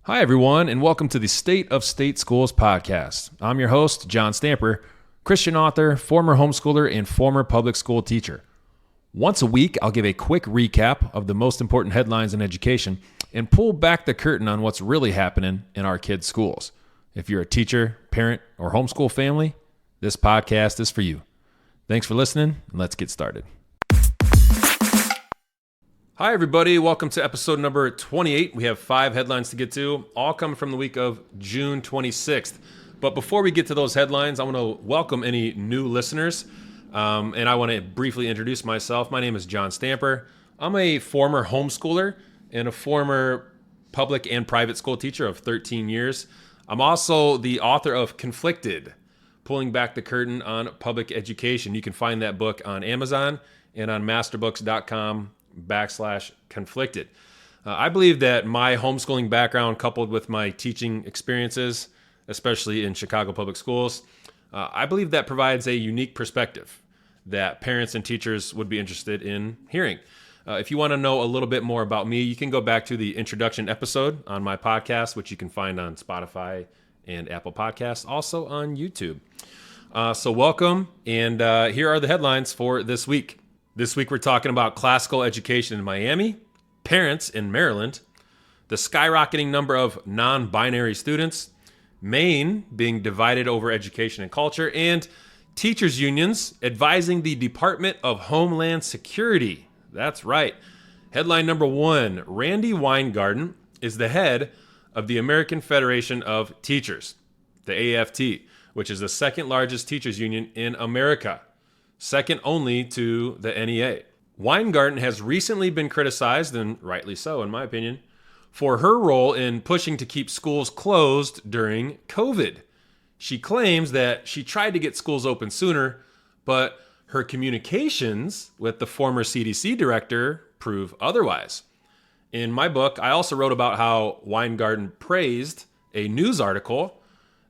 Hi, everyone, and welcome to the State of State Schools podcast. I'm your host, John Stamper, Christian author, former homeschooler, and former public school teacher. Once a week, I'll give a quick recap of the most important headlines in education and pull back the curtain on what's really happening in our kids' schools. If you're a teacher, parent, or homeschool family, this podcast is for you. Thanks for listening, and let's get started. Hi, everybody. Welcome to episode number 28. We have 5 headlines to get to, all coming from the week of June 26th. But before we get to those headlines, I want to welcome any new listeners, and I want to briefly introduce myself. My name is John Stamper. I'm a former homeschooler and a former public and private school teacher of 13 years. I'm also the author of Conflicted, Pulling Back the Curtain on Public Education. You can find that book on Amazon and on masterbooks.com/conflicted. I believe that my homeschooling background, coupled with my teaching experiences, especially in Chicago public schools, I believe that provides a unique perspective that parents and teachers would be interested in hearing. If you want to know a little bit more about me, you can go back to the introduction episode on my podcast, which you can find on Spotify and Apple Podcasts, also on YouTube. So welcome, and here are the headlines for this week. This week we're talking about classical education in Miami, parents in Maryland, the skyrocketing number of non-binary students, Maine being divided over education and culture, and teachers' unions advising the Department of Homeland Security. That's right. Headline number 1, Randi Weingarten is the head of the American Federation of Teachers, the AFT, which is the second largest teachers union in America, second only to the NEA. Weingarten has recently been criticized, and rightly so in my opinion, for her role in pushing to keep schools closed during COVID. She claims that she tried to get schools open sooner, but her communications with the former CDC director prove otherwise. In my book, I also wrote about how Weingarten praised a news article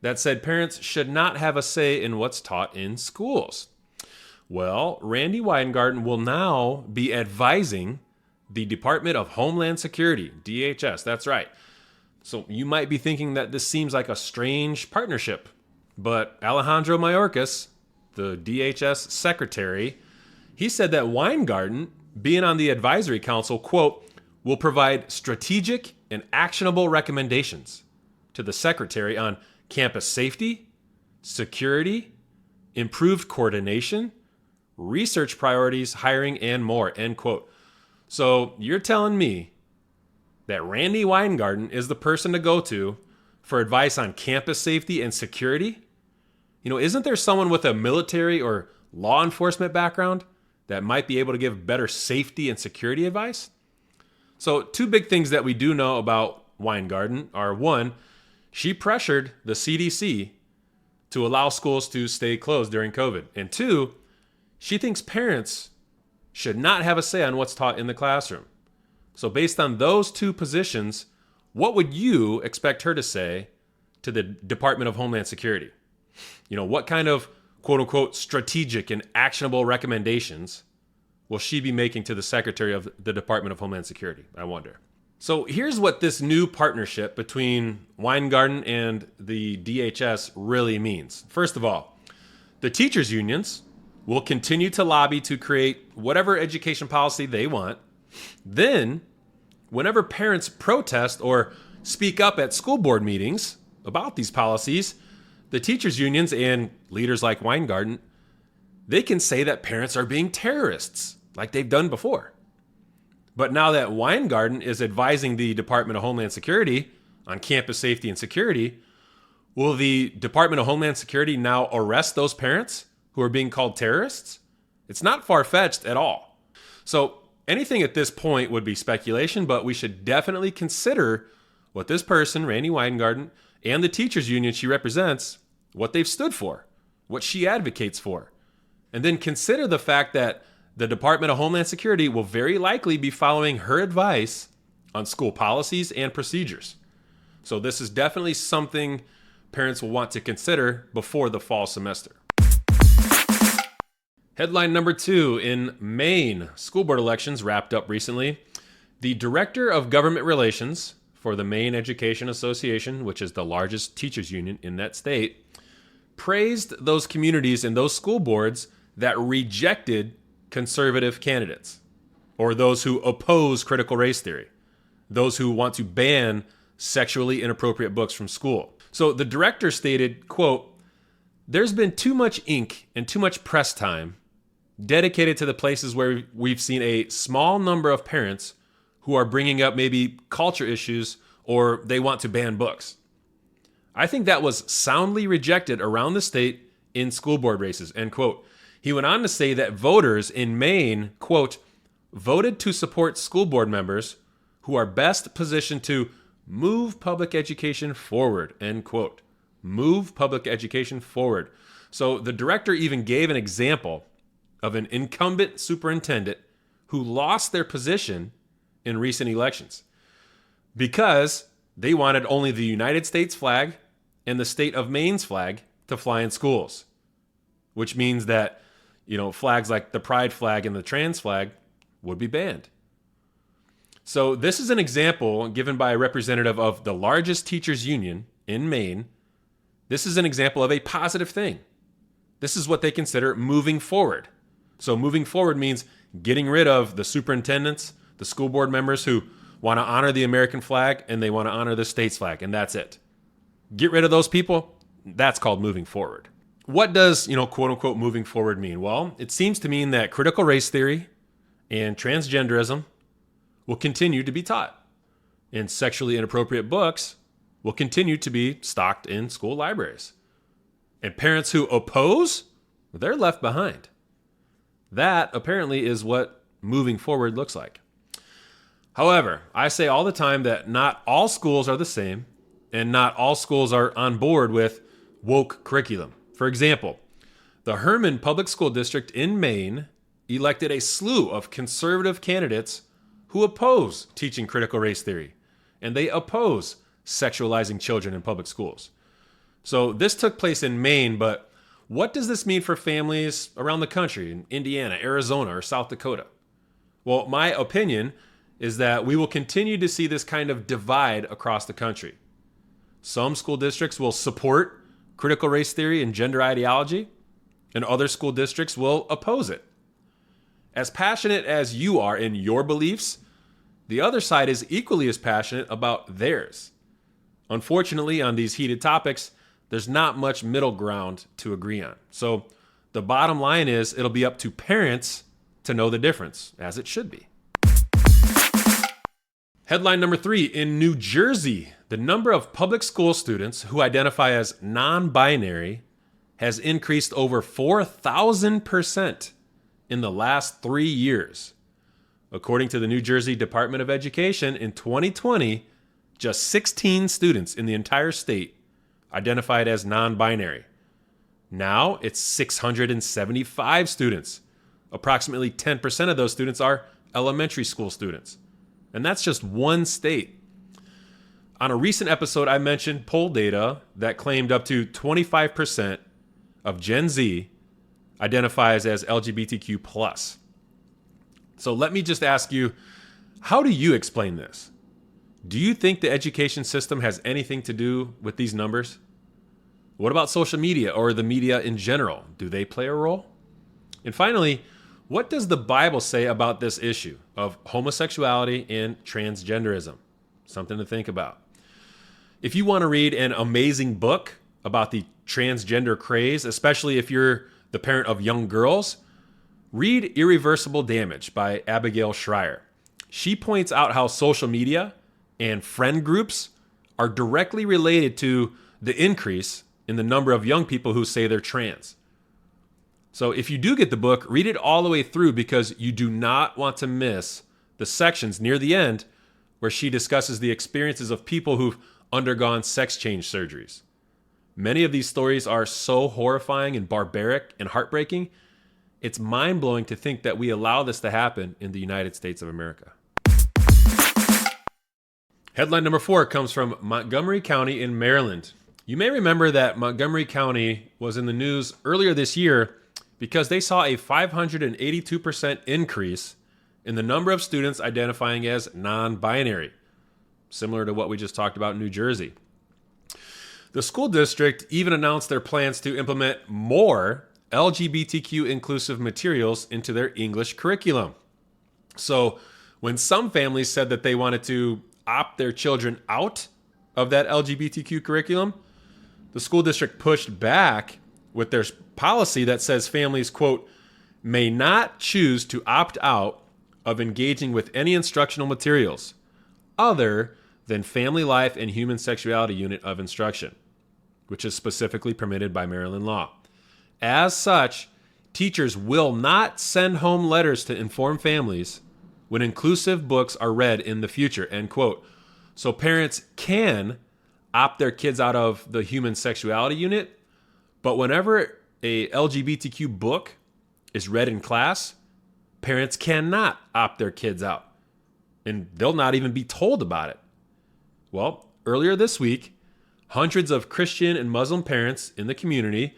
that said parents should not have a say in what's taught in schools. Well, Randi Weingarten will now be advising the Department of Homeland Security, DHS, that's right. So you might be thinking that this seems like a strange partnership, but Alejandro Mayorkas, the DHS secretary, he said that Weingarten, being on the advisory council, quote, will provide strategic and actionable recommendations to the secretary on campus safety, security, improved coordination, research priorities, hiring, and more, end quote. So you're telling me that Randi Weingarten is the person to go to for advice on campus safety and security? Isn't there someone with a military or law enforcement background that might be able to give better safety and security advice? So 2 big things that we do know about Weingarten are, 1, she pressured the CDC to allow schools to stay closed during COVID, and 2, she thinks parents should not have a say on what's taught in the classroom. So based on those 2 positions, what would you expect her to say to the Department of Homeland Security? What kind of quote-unquote strategic and actionable recommendations will she be making to the Secretary of the Department of Homeland Security, I wonder? So here's what this new partnership between Weingarten and the DHS really means. First of all, the teachers' unions will continue to lobby to create whatever education policy they want. Then, whenever parents protest or speak up at school board meetings about these policies, the teachers' unions and leaders like Weingarten, they can say that parents are being terrorists, like they've done before. But now that Weingarten is advising the Department of Homeland Security on campus safety and security, will the Department of Homeland Security now arrest those parents who are being called terrorists? It's not far-fetched at all. So anything at this point would be speculation, but we should definitely consider what this person, Randi Weingarten, and the teachers union she represents, what they've stood for, what she advocates for. And then consider the fact that the Department of Homeland Security will very likely be following her advice on school policies and procedures. So this is definitely something parents will want to consider before the fall semester. Headline number 2, in Maine, school board elections wrapped up recently. The Director of Government Relations for the Maine Education Association, which is the largest teachers union in that state, praised those communities and those school boards that rejected conservative candidates, or those who oppose critical race theory, those who want to ban sexually inappropriate books from school. So the director stated, quote, "There's been too much ink and too much press time dedicated to the places where we've seen a small number of parents who are bringing up maybe culture issues or they want to ban books. I think that was soundly rejected around the state in school board races," end quote. He went on to say that voters in Maine, quote, "voted to support school board members who are best positioned to move public education forward," end quote. Move public education forward. So the director even gave an example of an incumbent superintendent who lost their position in recent elections because they wanted only the United States flag and the state of Maine's flag to fly in schools, which means that, flags like the pride flag and the trans flag would be banned. So this is an example given by a representative of the largest teachers union in Maine. This is an example of a positive thing. This is what they consider moving forward. So moving forward means getting rid of the superintendents, the school board members who want to honor the American flag and they want to honor the state's flag, and that's it. Get rid of those people. That's called moving forward. What does, quote unquote, moving forward mean? Well, it seems to mean that critical race theory and transgenderism will continue to be taught, and sexually inappropriate books will continue to be stocked in school libraries. And parents who oppose, they're left behind. That apparently is what moving forward looks like. However, I say all the time that not all schools are the same, and not all schools are on board with woke curriculum. For example, the Herman Public School District in Maine elected a slew of conservative candidates who oppose teaching critical race theory, and they oppose sexualizing children in public schools. So this took place in Maine, but what does this mean for families around the country in Indiana, Arizona, or South Dakota? Well, my opinion is that we will continue to see this kind of divide across the country. Some school districts will support critical race theory and gender ideology, and other school districts will oppose it. As passionate as you are in your beliefs, the other side is equally as passionate about theirs. Unfortunately, on these heated topics, there's not much middle ground to agree on. So the bottom line is it'll be up to parents to know the difference, as it should be. Headline number 3, in New Jersey, the number of public school students who identify as non-binary has increased over 4,000% in the last 3 years. According to the New Jersey Department of Education, in 2020, just 16 students in the entire state identified as non-binary. Now it's 675 students. Approximately 10% of those students are elementary school students. And that's just one state. On a recent episode, I mentioned poll data that claimed up to 25% of Gen Z identifies as LGBTQ+. So let me just ask you, how do you explain this? Do you think the education system has anything to do with these numbers? What about social media or the media in general? Do they play a role? And finally, what does the Bible say about this issue of homosexuality and transgenderism? Something to think about. If you want to read an amazing book about the transgender craze, especially if you're the parent of young girls, read Irreversible Damage by Abigail Shrier. She points out how social media and friend groups are directly related to the increase in the number of young people who say they're trans. So if you do get the book, read it all the way through because you do not want to miss the sections near the end where she discusses the experiences of people who've undergone sex change surgeries. Many of these stories are so horrifying and barbaric and heartbreaking, it's mind-blowing to think that we allow this to happen in the United States of America. Headline number 4 comes from Montgomery County in Maryland. You may remember that Montgomery County was in the news earlier this year because they saw a 582% increase in the number of students identifying as non-binary. similar to what we just talked about in New Jersey. The school district even announced their plans to implement more LGBTQ inclusive materials into their English curriculum. So when some families said that they wanted to opt their children out of that LGBTQ curriculum, the school district pushed back with their policy that says families, quote, may not choose to opt out of engaging with any instructional materials other than family life and human sexuality unit of instruction, which is specifically permitted by Maryland law. As such, teachers will not send home letters to inform families when inclusive books are read in the future, end quote. So parents can opt their kids out of the human sexuality unit, but whenever a LGBTQ book is read in class, parents cannot opt their kids out, and they'll not even be told about it. Well, earlier this week, hundreds of Christian and Muslim parents in the community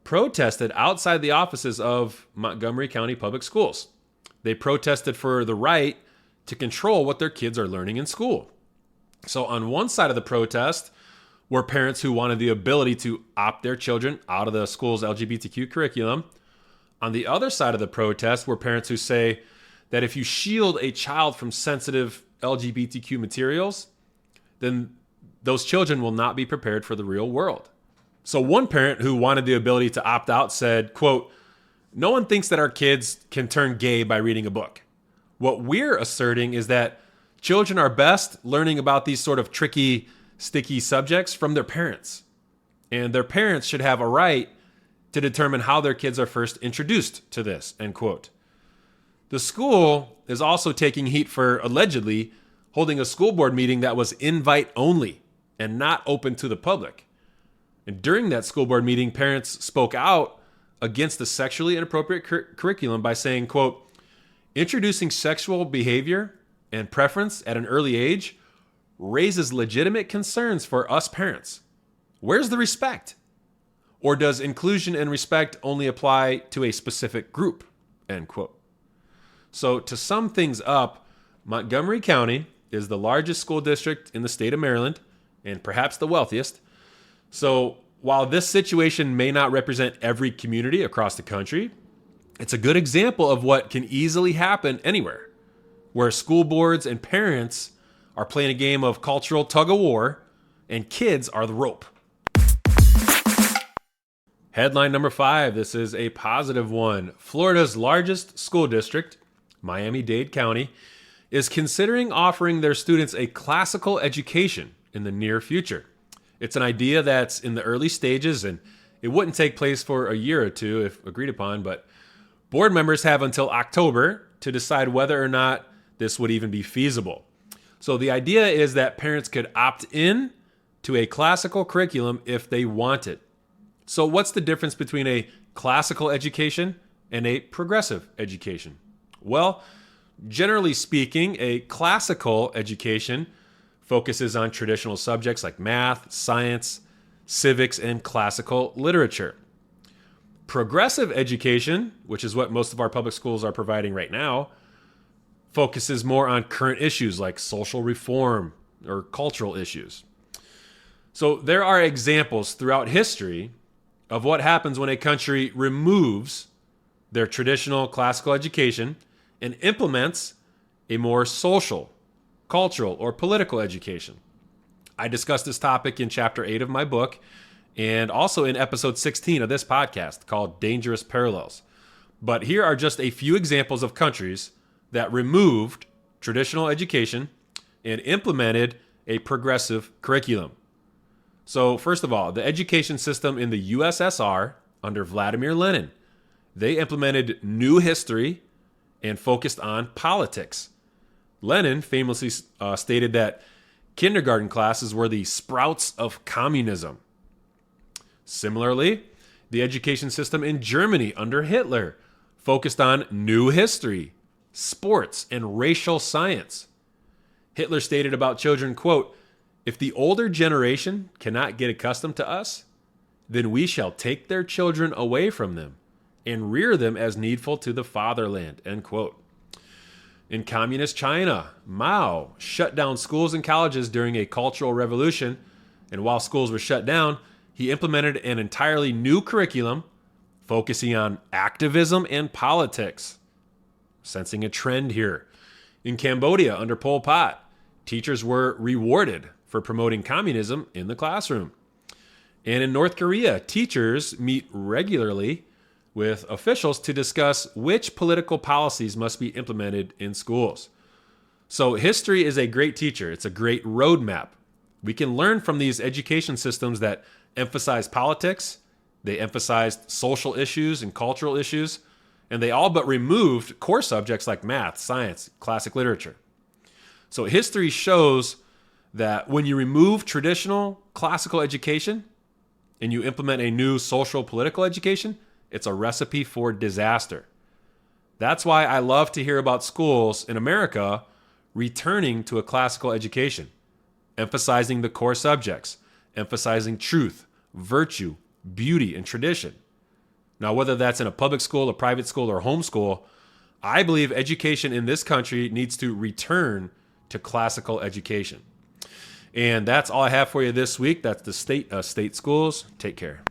protested outside the offices of Montgomery County Public Schools. They protested for the right to control what their kids are learning in school. So on one side of the protest were parents who wanted the ability to opt their children out of the school's LGBTQ curriculum. On the other side of the protest were parents who say that if you shield a child from sensitive LGBTQ materials, then those children will not be prepared for the real world. So one parent who wanted the ability to opt out said, quote, no one thinks that our kids can turn gay by reading a book. What we're asserting is that children are best learning about these sort of tricky, sticky subjects from their parents. And their parents should have a right to determine how their kids are first introduced to this, end quote. The school is also taking heat for allegedly holding a school board meeting that was invite only and not open to the public. And during that school board meeting, parents spoke out against the sexually inappropriate curriculum by saying, quote, introducing sexual behavior and preference at an early age raises legitimate concerns for us parents. Where's the respect? Or does inclusion and respect only apply to a specific group? End quote. So to sum things up, Montgomery County is the largest school district in the state of Maryland and perhaps the wealthiest. So while this situation may not represent every community across the country, it's a good example of what can easily happen anywhere, where school boards and parents are playing a game of cultural tug-of-war and kids are the rope. Headline number 5, this is a positive one. Florida's largest school district, Miami-Dade County, is considering offering their students a classical education in the near future. It's an idea that's in the early stages, and it wouldn't take place for a year or two if agreed upon, but board members have until October to decide whether or not this would even be feasible. So the idea is that parents could opt in to a classical curriculum if they want it. So what's the difference between a classical education and a progressive education? Well, generally speaking, a classical education focuses on traditional subjects like math, science, civics, and classical literature. Progressive education, which is what most of our public schools are providing right now, focuses more on current issues like social reform or cultural issues. So there are examples throughout history of what happens when a country removes their traditional classical education and implements a more social, cultural, or political education. I discussed this topic in chapter 8 of my book and also in episode 16 of this podcast called Dangerous Parallels. But here are just a few examples of countries that removed traditional education and implemented a progressive curriculum. So first of all, the education system in the USSR under Vladimir Lenin, they implemented new history and focused on politics. Lenin famously stated that kindergarten classes were the sprouts of communism. Similarly, the education system in Germany under Hitler focused on new history, sports, and racial science. Hitler stated about children, quote, if the older generation cannot get accustomed to us, then we shall take their children away from them and rear them as needful to the fatherland, end quote. In communist China, Mao shut down schools and colleges during a cultural revolution, and while schools were shut down, he implemented an entirely new curriculum focusing on activism and politics. Sensing a trend here. In Cambodia, under Pol Pot, teachers were rewarded for promoting communism in the classroom. And in North Korea, teachers meet regularly with officials to discuss which political policies must be implemented in schools. So history is a great teacher. It's a great roadmap. We can learn from these education systems that emphasize politics, they emphasized social issues and cultural issues, and they all but removed core subjects like math, science, classic literature. So history shows that when you remove traditional classical education and you implement a new social political education, it's a recipe for disaster. That's why I love to hear about schools in America returning to a classical education, emphasizing the core subjects, emphasizing truth, virtue, beauty, and tradition. Now, whether that's in a public school, a private school, or homeschool, I believe education in this country needs to return to classical education. And that's all I have for you this week. That's the state of state schools. Take care.